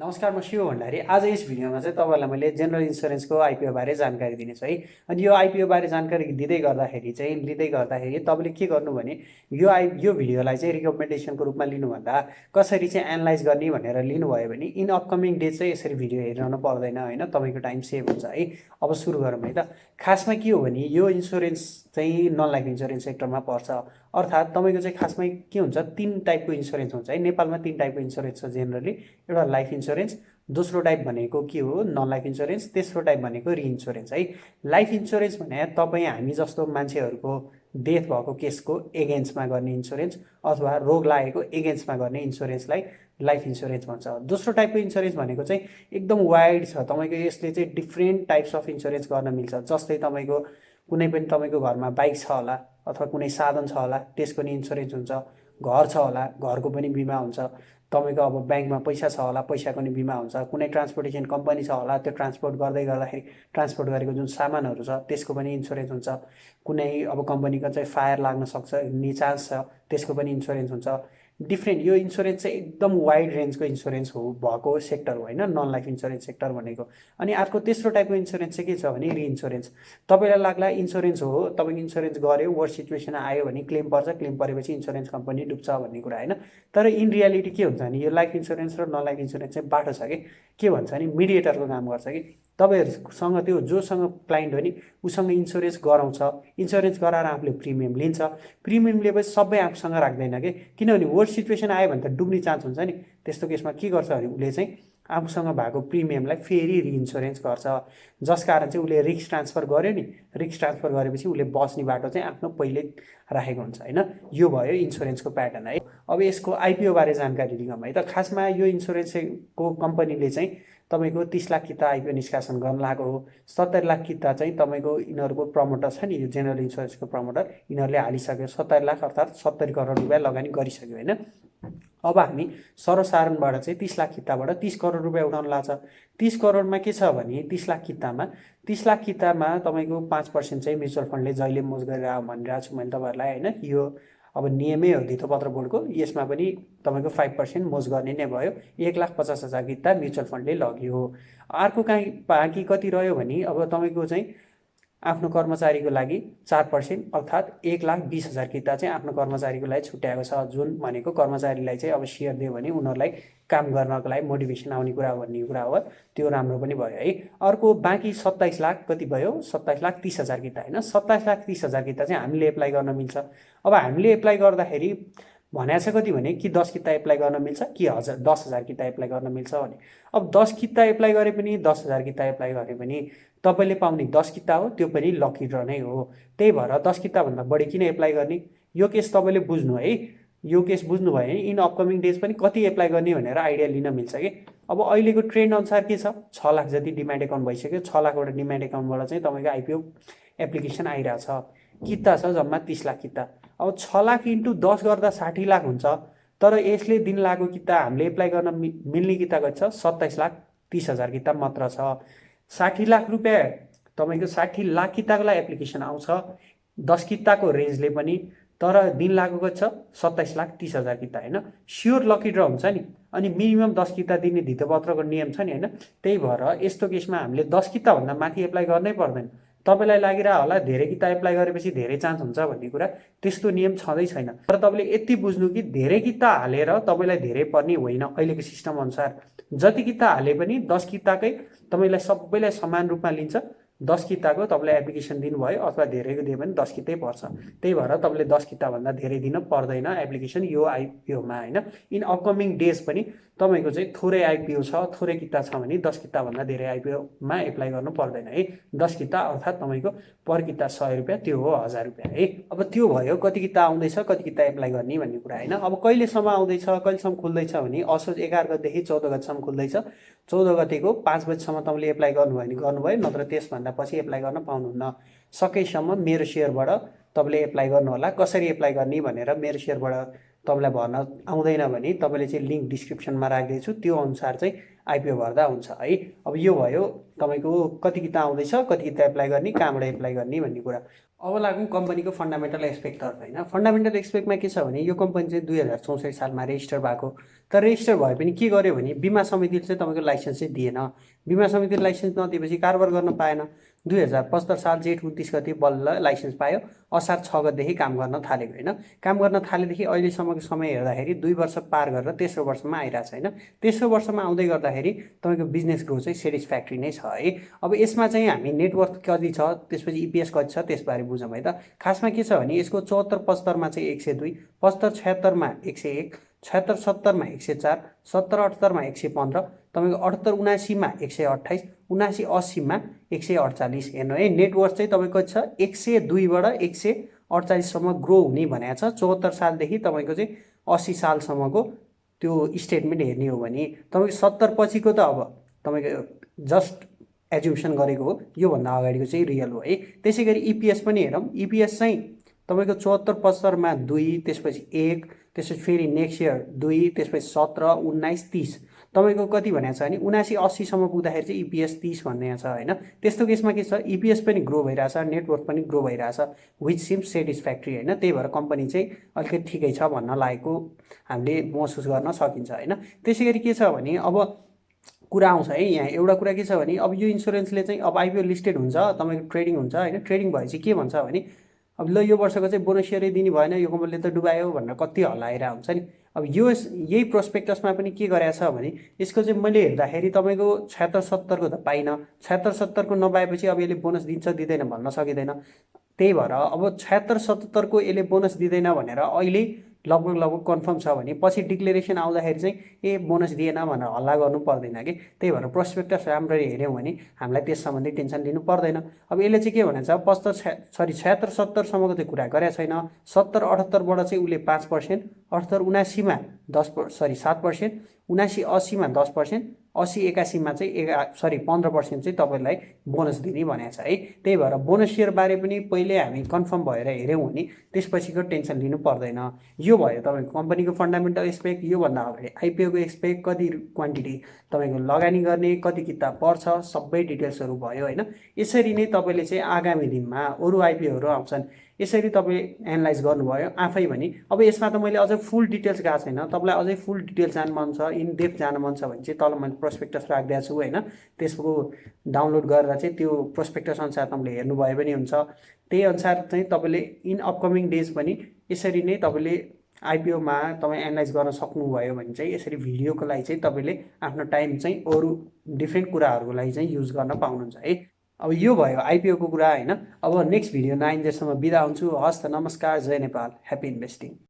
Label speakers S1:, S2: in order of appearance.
S1: नमस्कार, म शिव भण्डारी। आज यस भिडियोमा चाहिँ तपाईँलाई मैले जेनरल इन्सुरेन्सको आइपिओ बारे जानकारी दिनेछु है। अनि यो आइपिओ बारे जानकारी लिँदै गर्दाखेरि तपाईँले के गर्नु भने यो भिडियोलाई चाहिँ रिकमेन्डेसनको रूपमा लिनुभन्दा कसरी चाहिँ एनालाइज गर्ने भनेर लिनुभयो भने इन अपकमिङ डे चाहिँ यसरी भिडियो हेरिरहनु पर्दैन होइन, तपाईँको टाइम सेभ हुन्छ है। अब सुरु गरौँ है त। खासमा के हो भने यो इन्सुरेन्स चाहिँ नन लाइफ इन्सुरेन्स सेक्टरमा पर्छ। अर्थात् तपाईँको चाहिँ खासमा के हुन्छ, 3 टाइपको इन्सुरेन्स हुन्छ है। नेपालमा 3 टाइपको इन्सुरेन्स छ जेनरली। एउटा लाइफ इन्सुरेन्स, दोस्रो टाइप भनेको के हो, नन लाइफ इन्सुरेन्स, तेस्रो टाइप भनेको रिइन्सुरेन्स है। लाइफ इन्सुरेन्स भने तपाईँ हामी जस्तो मान्छेहरूको डेथ भएको केसको एगेन्स्टमा गर्ने इन्सुरेन्स अथवा रोग लागेको एगेन्स्टमा गर्ने इन्सुरेन्सलाई लाइफ इन्सुरेन्स भन्छ। दोस्रो टाइपको इन्सुरेन्स भनेको चाहिँ एकदम वाइड छ। तपाईँको यसले चाहिँ डिफ्रेन्ट टाइप्स अफ इन्सुरेन्स गर्न मिल्छ। जस्तै तपाईँको कुनै पनि तपाईँको घरमा बाइक छ होला अथवा कुनै साधन छ होला, त्यसको नि इन्सुरेन्स हुन्छ। घर छ होला, घरको पनि बिमा हुन्छ। तपाईँको अब ब्याङ्कमा पैसा छ होला, पैसाको नि बिमा हुन्छ। कुनै ट्रान्सपोर्टेसन कम्पनी छ होला, त्यो ट्रान्सपोर्ट गर्दाखेरि ट्रान्सपोर्ट गरेको जुन सामानहरू छ त्यसको पनि इन्सुरेन्स हुन्छ। कुनै अब कम्पनीको चाहिँ फायर लाग्न सक्छ, नि चान्स छ, त्यसको पनि इन्सुरेन्स हुन्छ। डिफ्रेन्ट यो इन्सुरेन्स चाहिँ एकदम वाइड रेन्जको इन्सुरेन्स हो भएको सेक्टर हो होइन, नन लाइफ इन्सुरेन्स सेक्टर भनेको। अनि अर्को तेस्रो टाइपको इन्सुरेन्स चाहिँ के छ भने रिइन्सुरेन्स। तपाईँलाई लाग्ला इन्सुरेन्स हो, तपाईँको इन्सुरेन्स गऱ्यो, वर्स्ट सिचुएसन आयो भने क्लेम पर्छ, क्लेम परेपछि इन्सुरेन्स कम्पनी डुब्छ भन्ने कुरा होइन। तर इन रियालिटी के हुन्छ भने यो लाइफ इन्सुरेन्स र नन लाइफ इन्सुरेन्स चाहिँ बाटो छ कि के भन्छ भने मिडिएटरको काम गर्छ कि तपाईँहरूसँग त्यो जोसँग क्लाइन्ट हो नि उसँग इन्सुरेन्स गराउँछ, इन्सुरेन्स गराएर आफूले प्रिमियम लिन्छ। प्रिमियम लिएपछि सबै आफूसँग राख्दैन कि, किनभने वर्स्ट सिचुएसन आयो भने त डुब्ने चान्स हुन्छ नि। त्यस्तो केसमा के गर्छ भने उसले चाहिँ आफूसँग भएको प्रिमियमलाई फेरि रिइन्सुरेन्स गर्छ, जस कारण चाहिँ उसले रिस्क ट्रान्सफर गर्यो नि। रिस्क ट्रान्सफर गरेपछि उसले बस्ने बाटो चाहिँ आफ्नो पहिले राखेको हुन्छ होइन। यो भयो इन्सुरेन्सको प्याटर्न है। अब यसको आइपिओ बारे जानकारी लिउँ है त। खासमा यो इन्सुरेन्सको कम्पनीले चाहिँ तपाईँको 30 लाख किता आइपिओ निष्कासन गर्न लागेको हो। 70 लाख किता चाहिँ तपाईँको यिनीहरूको प्रमोटर छ नि, यो जेनरल इन्सुरेन्सको प्रमोटर, यिनीहरूले हालिसक्यो। 70 लाख अर्थात् 70 करोड रुपियाँ लगानी गरिसक्यो होइन। अब हामी सर्वसाधारणबाट चाहिँ 30 लाख किताबाट 30 करोड रुपियाँ उठाउन लाग्छ। 30 करोडमा के छ भने 30 लाख कितामा तपाईँको 5% चाहिँ म्युचुअल फन्डले जहिले मोज गरेर भनिरहेको छु मैले तपाईँहरूलाई होइन। यो अब नियमै हो धितोपत्र बोर्डको, यसमा पनि तपाईँको 5% मोज गर्ने नै भयो। 1,50,000 किता म्युचुअल फन्डले लग्यो। अर्को कहीँ बाँकी कति रह्यो भने अब तपाईँको चाहिँ आफ्नो कर्मचारीको लागि 4% अर्थात् 1,20,000 किता चाहिँ आफ्नो कर्मचारीको लागि छुट्याएको छ। जुन भनेको कर्मचारीलाई चाहिँ अब सेयर दियो भने उनीहरूलाई काम गर्नको लागि मोटिभेसन आउने कुरा भन्ने कुरा हो, त्यो राम्रो पनि भयो है। अर्को बाँकी 27 लाख कति भयो, 27,30,000 किता होइन, 27,30,000 किता चाहिँ हामीले एप्लाई गर्न मिल्छ। अब हामीले एप्लाई गर्दाखेरि भनेको छ कति भने कि 10 किता एप्लाई गर्न मिल्छ कि 10,000 किता एप्लाई गर्न मिल्छ भने। अब 10 किता एप्लाई गरे पनि 10,000 किता एप्लाई गरे पनि तपाईँले पाउने 10 किता हो, त्यो पनि लकी ड्र नै हो। त्यही भएर 10 किताभन्दा बढी किन एप्लाई गर्ने, यो केस तपाईँले बुझ्नु है। यो केस बुझ्नुभयो भने इन अपकमिङ डेज पनि कति एप्लाई गर्ने भनेर आइडिया लिन मिल्छ कि। अब अहिलेको ट्रेन्ड अनुसार के छ, 6 लाख जति डिम्याट एकाउन्ट भइसक्यो। 6 लाखवटा डिम्याट एकाउन्टबाट चाहिँ तपाईँको आइपिओ एप्लिकेसन आइरहेछ। किता छ जम्मा 30 लाख किता। अब 6 लाख इन्टु 10 गर्दा 60 लाख हुन्छ। तर यसले दिन लागेको किता हामीले एप्लाई गर्न मिल्ने किता कति छ, 27,30,000 किता मात्र छ। 60 लाख रुपियाँ तपाईँको 60 लाख किताको लागि एप्लिकेसन आउँछ 10 किताको रेन्जले पनि। तर दिन लागेको छ 27,30,000 किता होइन। स्योर लकी ड्र हुन्छ नि। अनि मिनिमम 10 किता दिने धितोपत्रको नियम छ नि होइन। त्यही भएर यस्तो केसमा हामीले 10 किताभन्दा माथि एप्लाई गर्नै पर्दैन। तपाईँलाई लागिरह होला धेरै किता एप्लाई गरेपछि धेरै चान्स हुन्छ भन्ने कुरा, त्यस्तो नियम छँदै छैन। तर तपाईँले यति बुझ्नु कि धेरै किता हालेर तपाईँलाई धेरै पर्ने होइन। अहिलेको सिस्टम अनुसार जति किता हाले पनि 10 किताकै तपाईँलाई सबैलाई समान रूपमा लिन्छ। 10 किताको तपाईँले एप्लिकेसन दिनुभयो अथवा धेरैको दियो भने 10 कितै पर्छ। त्यही भएर तपाईँले 10 किताभन्दा धेरै दिन पर्दैन एप्लिकेसन यो आइपिओमा होइन। इन अपकमिङ डेज पनि तपाईँको चाहिँ थोरै आइपिओ छ, थोरै किता छ भने 10 किताभन्दा धेरै आइपिओमा एप्लाई गर्नु पर्दैन है। 10 किता अर्थात् तपाईँको पर किता 100 रुपियाँ, त्यो हो 1000 रुपियाँ है। अब त्यो भयो कति किता आउँदैछ, कति किता एप्लाई गर्ने भन्ने कुरा होइन। अब कहिलेसम्म आउँदैछ, कहिलेसम्म खुल्दैछ भने असोज 11 गतेदेखि 14 गतेसम्म खुल्दैछ। 14 गतेको 5 बजीसम्म तपाईँले एप्लाई गर्नुभयो भने गर्नुभयो, नत्र त्यसभन्दा पछि एप्लाई गर्न पाउनुहुन्न। सकेसम्म मेरो सेयरबाट तपाईँले एप्लाई गर्नुहोला। कसरी एप्लाई गर्ने भनेर मेरो सेयरबाट तपाईँलाई भर्न आउँदैन भने तपाईँले चाहिँ लिङ्क डिस्क्रिप्सनमा राखिदिएको छु, त्यो अनुसार चाहिँ आइपिओ भर्दा हुन्छ है। अब यो भयो तपाईँको कति किता आउँदैछ, कति किता एप्लाई गर्ने, कहाँबाट एप्लाई गर्ने भन्ने कुरा। अब लागौँ कम्पनीको फन्डामेन्टल एस्पेक्टतर्फ होइन। फन्डामेन्टल एस्पेक्टमा के छ भने यो कम्पनी चाहिँ 2064 सालमा रेजिस्टर भएको। तर रेजिस्टर भए पनि के गर्यो भने बिमा समितिले चाहिँ तपाईँको लाइसेन्स चाहिँ दिएन। बिमा समितिले लाइसेन्स नदिएपछि कारोबार गर्न पाएन। 2075 साल जेठ 29 गते बल्ल लाइसेन्स पायो। असार 6 गतेदेखि काम गर्न थालेको होइन। काम गर्न थालेदेखि अहिलेसम्मको समय हेर्दाखेरि 2 वर्ष पार गरेर तेस्रो वर्षमा आइरहेछ होइन। तेस्रो वर्षमा आउँदै गर्दाखेरि तपाईँको बिजनेस ग्रोथ चाहिँ सेटिस्फ्याक्ट्री नै छ है। अब यसमा चाहिँ हामी नेटवर्थ कति छ, त्यसपछि इपिएस कति छ त्यसबारे बुझौँ है त। खासमा के छ भने यसको 74-75मा चाहिँ 102, 75-76मा 101, 76-70मा 104, 70-78मा 115, तपाईँको 78-79मा 128, 79-80मा 148। हेर्नु है, नेटवर्थ चाहिँ तपाईँको छ 102बाट 148सम्म ग्रो हुने भनेको छ। 74 सालदेखि तपाईँको चाहिँ 80 सालसम्मको त्यो स्टेटमेन्ट हेर्ने हो भने तपाईँको 70 पछिको त अब तपाईँको जस्ट एजुम्सन गरेको हो, योभन्दा अगाडिको चाहिँ रियल हो है। त्यसै गरी इपिएस पनि हेरौँ। इपिएस चाहिँ तपाईँको 74-75मा 2, त्यसपछि 1, त्यसपछि फेरि नेक्स्ट इयर 2, त्यसपछि 17, 19, 30, तपाईँको कति भनेको छ भने 79-80सम्म पुग्दाखेरि चाहिँ इपिएस 30 भन्ने छ होइन। त्यस्तो केसमा के छ, इपिएस पनि ग्रो भइरहेछ, नेटवर्क पनि ग्रो भइरहेछ, विच सिम्स सेटिस्फ्याक्ट्री होइन। त्यही भएर कम्पनी चाहिँ अलिकति ठिकै छ भन्न लागेको हामीले महसुस गर्न सकिन्छ होइन। त्यसै गरी के छ भने अब कुरा आउँछ है यहाँ। एउटा कुरा के छ भने अब यो इन्सुरेन्सले चाहिँ अब आइपिओ लिस्टेड हुन्छ, तपाईँको ट्रेडिङ हुन्छ होइन। ट्रेडिङ भएपछि के भन्छ भने अब ल यो वर्षको चाहिँ बोनस सेयरै दिने भएन, यो कम्पनीले त डुबायो भनेर कति हल्लाएर हुन्छ नि। अब यो यही प्रोस्पेक्टसमा पनि के गरेछ भने यसको चाहिँ मैले हेर्दाखेरि तपाईँको 76-70को त पाइनँ। 76-70को नपाएपछि अब यसले बोनस दिन्छ दिँदैन भन्न सकिँदैन। त्यही भएर अब 76-77को यसले बोनस दिँदैन भनेर अहिले लगभग कन्फर्म छ भने पछि डिक्लेरेसन आउँदाखेरि चाहिँ ए बोनस दिएन भनेर हल्ला गर्नु पर्दैन कि। त्यही भएर प्रोस्पेक्टस राम्ररी हेऱ्यौँ भने हामीलाई त्यस सम्बन्धी टेन्सन लिनु पर्दैन। अब यसले चाहिँ के भनेको छ 76-70सम्मको चाहिँ कुरा गरेको छैन। 70-78बाट चाहिँ उसले 5%, 78-79मा 7%, 79-80मा 10%, 80-81मा चाहिँ 15% चाहिँ तपाईँलाई बोनस दिने भनेको छ है। त्यही भएर बोनस सेयरबारे पनि पहिले हामी कन्फर्म भएर हेऱ्यौँ भने त्यसपछिको टेन्सन लिनु पर्दैन। यो भयो तपाईँको कम्पनीको फन्डामेन्टल एस्पेक्ट। योभन्दा अगाडि आइपिओको एस्पेक्ट, कति क्वान्टिटी तपाईँको लगानी गर्ने, कति किताब पर्छ, सबै डिटेल्सहरू भयो होइन। यसरी नै तपाईँले चाहिँ आगामी दिनमा अरू आइपिओहरू आउँछन् यसरी तपाईँ एनालाइज गर्नुभयो आफै भने। अब यसमा त मैले अझै फुल डिटेल्स गएको छैन। तपाईँलाई अझै फुल डिटेल्स जानु मन छ, इन डेप्थ जानु मन छ भने चाहिँ तल मैले प्रोस्पेक्टस राखिदिएको छु होइन। त्यसको डाउनलोड गरेर चाहिँ त्यो प्रोस्पेक्टस अनुसार तपाईँले हेर्नुभयो पनि हुन्छ। त्यही अनुसार चाहिँ तपाईँले इन अपकमिङ डेज पनि यसरी नै तपाईँले आइपिओमा तपाईँ एनालाइज गर्न सक्नुभयो भने चाहिँ यसरी भिडियोको लागि चाहिँ तपाईँले आफ्नो टाइम चाहिँ अरू डिफ्रेन्ट कुराहरूको लागि चाहिँ युज गर्न पाउनुहुन्छ है। अब यो भयो आइपिओको कुरा होइन। अब नेक्स्ट भिडियो नआइन्जेलसम्म बिदा हुन्छु। हस् त, नमस्कार, जय नेपाल, ह्याप्पी इन्भेस्टिङ।